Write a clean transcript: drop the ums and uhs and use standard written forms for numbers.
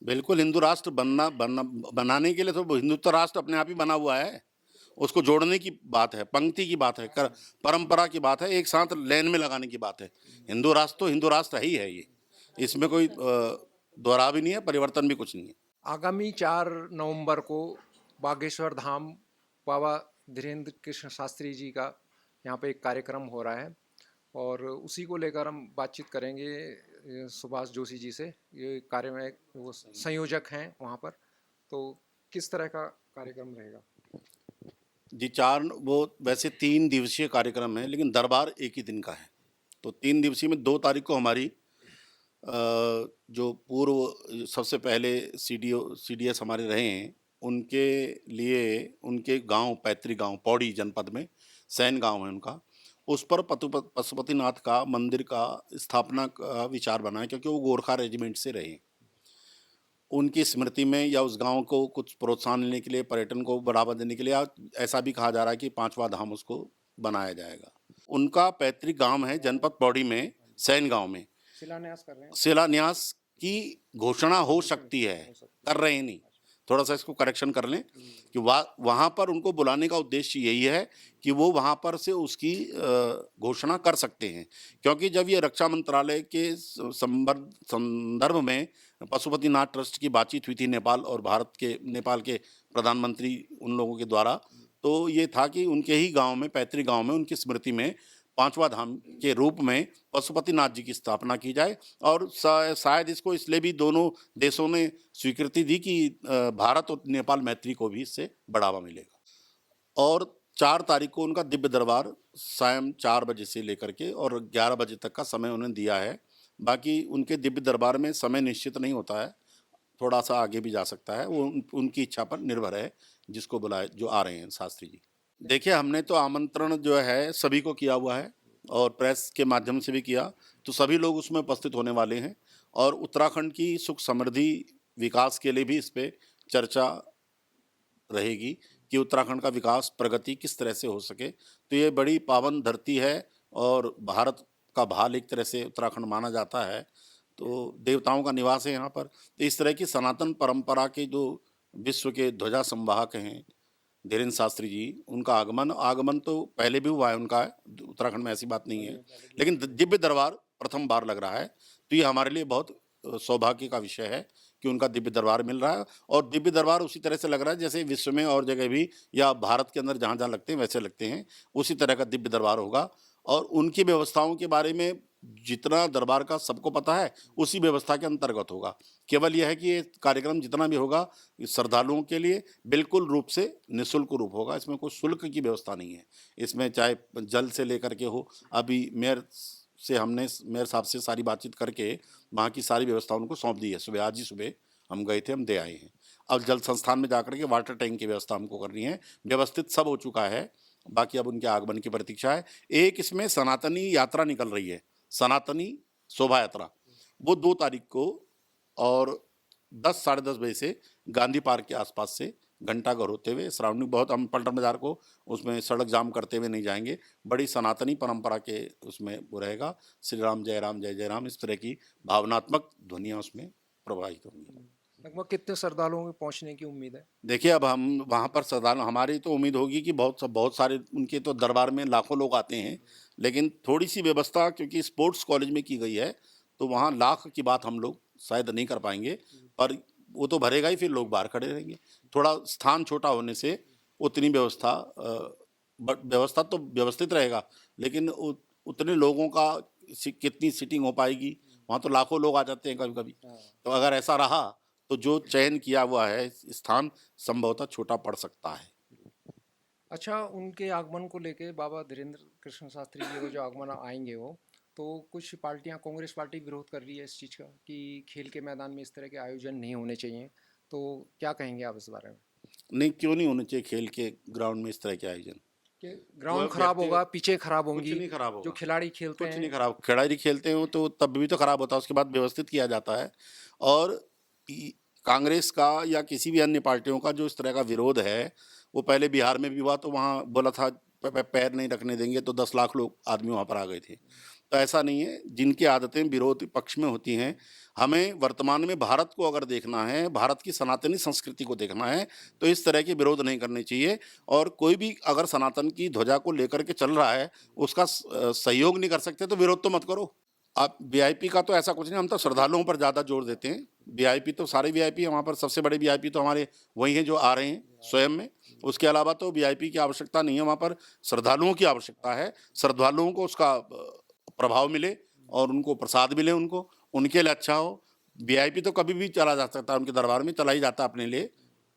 बिल्कुल, हिंदू राष्ट्र बनाने के लिए तो हिंदुत्व राष्ट्र अपने आप ही बना हुआ है। उसको जोड़ने की बात है, पंक्ति की बात है, कर परंपरा की बात है, एक साथ लाइन में लगाने की बात है। हिंदू राष्ट्र तो हिंदू राष्ट्र ही है ये। इसमें कोई दोहराव भी नहीं है, परिवर्तन भी कुछ नहीं है। आगामी 4 नवंबर को बागेश्वर धाम बाबा धीरेन्द्र कृष्ण शास्त्री जी का यहाँ पे एक कार्यक्रम हो रहा है और उसी को लेकर हम बातचीत करेंगे सुभाष जोशी जी से। ये कार्य में वो संयोजक हैं वहाँ पर, तो किस तरह का कार्यक्रम रहेगा? जी, 4 वो वैसे 3 दिवसीय कार्यक्रम है, लेकिन दरबार एक ही दिन का है। तो 3 दिवसीय में 2 तारीख को हमारी जो पूर्व सबसे पहले सीडीएस हमारे रहे हैं, उनके लिए उनके गाँव, पैतृक गाँव पौड़ी जनपद में सैन गाँव है उनका, उस पर पशुपतिनाथ का मंदिर का स्थापना का विचार बना है, क्योंकि वो गोरखा रेजिमेंट से रहे। उनकी स्मृति में या उस गांव को कुछ प्रोत्साहन देने के लिए, पर्यटन को बढ़ावा देने के लिए, या ऐसा भी कहा जा रहा है कि 5वां धाम उसको बनाया जाएगा। उनका पैतृक गांव है जनपद पौड़ी में सैन गांव में। शिलान्यास कर रहे हैं? शिलान्यास की घोषणा हो सकती है, कर रहे हैं नहीं, थोड़ा सा इसको करेक्शन कर लें कि वहाँ पर उनको बुलाने का उद्देश्य यही है कि वो वहाँ पर से उसकी घोषणा कर सकते हैं, क्योंकि जब ये रक्षा मंत्रालय के संदर्भ में पशुपतिनाथ ट्रस्ट की बातचीत हुई थी नेपाल के प्रधानमंत्री उन लोगों के द्वारा, तो ये था कि उनके ही गांव में, पैतृक गांव में, उनकी स्मृति में 5वां धाम के रूप में पशुपतिनाथ जी की स्थापना की जाए। और शायद इसको इसलिए भी दोनों देशों ने स्वीकृति दी कि भारत और नेपाल मैत्री को भी इससे बढ़ावा मिलेगा। और 4 तारीख को उनका दिव्य दरबार शाम 4 बजे से लेकर के और 11 बजे तक का समय उन्होंने दिया है। बाकी उनके दिव्य दरबार में समय निश्चित नहीं होता है, थोड़ा सा आगे भी जा सकता है, वो उनकी इच्छा पर निर्भर है, जिसको बुलाए जो आ रहे हैं शास्त्री जी। देखिए, हमने तो आमंत्रण जो है सभी को किया हुआ है और प्रेस के माध्यम से भी किया, तो सभी लोग उसमें उपस्थित होने वाले हैं और उत्तराखंड की सुख समृद्धि विकास के लिए भी इस पे चर्चा रहेगी कि उत्तराखंड का विकास, प्रगति किस तरह से हो सके। तो ये बड़ी पावन धरती है और भारत का भाल एक तरह से उत्तराखंड माना जाता है, तो देवताओं का निवास है यहाँ पर। तो इस तरह की सनातन परंपरा के जो विश्व के ध्वजा संवाहक हैं धीरेन्द्र शास्त्री जी, उनका आगमन आगमन तो पहले भी हुआ है उनका, उत्तराखंड में ऐसी बात नहीं है, लेकिन दिव्य दरबार प्रथम बार लग रहा है। तो ये हमारे लिए बहुत सौभाग्य का विषय है कि उनका दिव्य दरबार मिल रहा है, और दिव्य दरबार उसी तरह से लग रहा है जैसे विश्व में और जगह भी या भारत के अंदर जहाँ जहाँ लगते हैं वैसे लगते हैं, उसी तरह का दिव्य दरबार होगा। और उनकी व्यवस्थाओं के बारे में जितना दरबार का सबको पता है, उसी व्यवस्था के अंतर्गत होगा। केवल यह है कि ये कार्यक्रम जितना भी होगा श्रद्धालुओं के लिए बिल्कुल रूप से निःशुल्क रूप होगा, इसमें कोई शुल्क की व्यवस्था नहीं है। इसमें चाहे जल से लेकर के हो, अभी मेयर साहब से सारी बातचीत करके वहाँ की सारी व्यवस्था उनको सौंप दी है। सुबह, आज ही सुबह हम गए थे, हम दे आए हैं। अब जल संस्थान में जाकर के वाटर टैंक की व्यवस्था हमको करनी है। व्यवस्थित सब हो चुका है, बाकी अब उनके आगमन की प्रतीक्षा है। एक इसमें सनातनी यात्रा निकल रही है, सनातनी शोभा यात्रा, वो 2 तारीख को, और 10 साढ़े 10 बजे से गांधी पार्क के आसपास से घंटाघर होते हुए सराउंडिंग, बहुत हम पलटन बाजार को उसमें सड़क जाम करते हुए नहीं जाएंगे। बड़ी सनातनी परंपरा के उसमें वो रहेगा, श्री राम जय राम जय जय राम, इस तरह की भावनात्मक ध्वनियाँ उसमें प्रवाहित होंगी। लगभग कितने श्रद्धालुओं के पहुंचने की उम्मीद है? देखिए, अब हम वहाँ पर श्रद्धालु, हमारी तो उम्मीद होगी कि बहुत सारे, उनके तो दरबार में लाखों लोग आते हैं, लेकिन थोड़ी सी व्यवस्था क्योंकि स्पोर्ट्स कॉलेज में की गई है, तो वहाँ लाख की बात हम लोग शायद नहीं कर पाएंगे, पर वो तो भरेगा ही, फिर लोग बाहर खड़े रहेंगे। थोड़ा स्थान छोटा होने से उतनी व्यवस्था तो व्यवस्थित रहेगा, लेकिन उतने लोगों का कितनी सीटिंग हो पाएगी, वहाँ तो लाखों लोग आ जाते हैं कभी कभी। तो अगर ऐसा रहा तो जो चयन किया हुआ है स्थान संभवतः छोटा पड़ सकता है। अच्छा, उनके आगमन को लेके बाबा धीरेन्द्र कृष्ण शास्त्री जी को जो आगमन आएंगे वो, तो कुछ पार्टियां, कांग्रेस पार्टी विरोध कर रही है इस चीज़ का कि खेल के मैदान में इस तरह के आयोजन नहीं होने चाहिए, तो क्या कहेंगे आप इस बारे में? नहीं, क्यों नहीं होने चाहिए खेल के ग्राउंड में इस तरह के आयोजन? कि वो ग्राउंड खराब होगा, व्यक्ति पिचें खराब कुछ होंगी, नहीं खराब जो होगा, खिलाड़ी खेलते कुछ हैं। नहीं खराब, खिलाड़ी खेलते हो तो तब भी तो खराब होता है, उसके बाद व्यवस्थित किया जाता है। और कांग्रेस का या किसी भी अन्य पार्टियों का जो इस तरह का विरोध है, वो पहले बिहार में भी हुआ, तो वहाँ बोला था पैर नहीं रखने देंगे, तो 10 लाख लोग आदमी वहाँ पर आ गए थे। तो ऐसा नहीं है, जिनकी आदतें विरोधी पक्ष में होती हैं। हमें वर्तमान में भारत को अगर देखना है, भारत की सनातनी संस्कृति को देखना है, तो इस तरह के विरोध नहीं करने चाहिए। और कोई भी अगर सनातन की ध्वजा को लेकर के चल रहा है, उसका सहयोग नहीं कर सकते तो विरोध तो मत करो। अब वीआईपी का तो ऐसा कुछ नहीं, हम तो श्रद्धालुओं पर ज़्यादा जोर देते हैं। वीआईपी तो सारे वीआईपी हैं वहाँ पर, सबसे बड़े वीआईपी तो हमारे वही हैं जो आ रहे हैं स्वयं में। उसके अलावा तो वीआईपी की आवश्यकता नहीं है, वहाँ पर श्रद्धालुओं की आवश्यकता है। श्रद्धालुओं को उसका प्रभाव मिले और उनको प्रसाद मिले, उनको उनके लिए अच्छा हो। वीआईपी तो कभी भी चला जा सकता है, उनके दरबार में चला ही जाता है अपने लिए।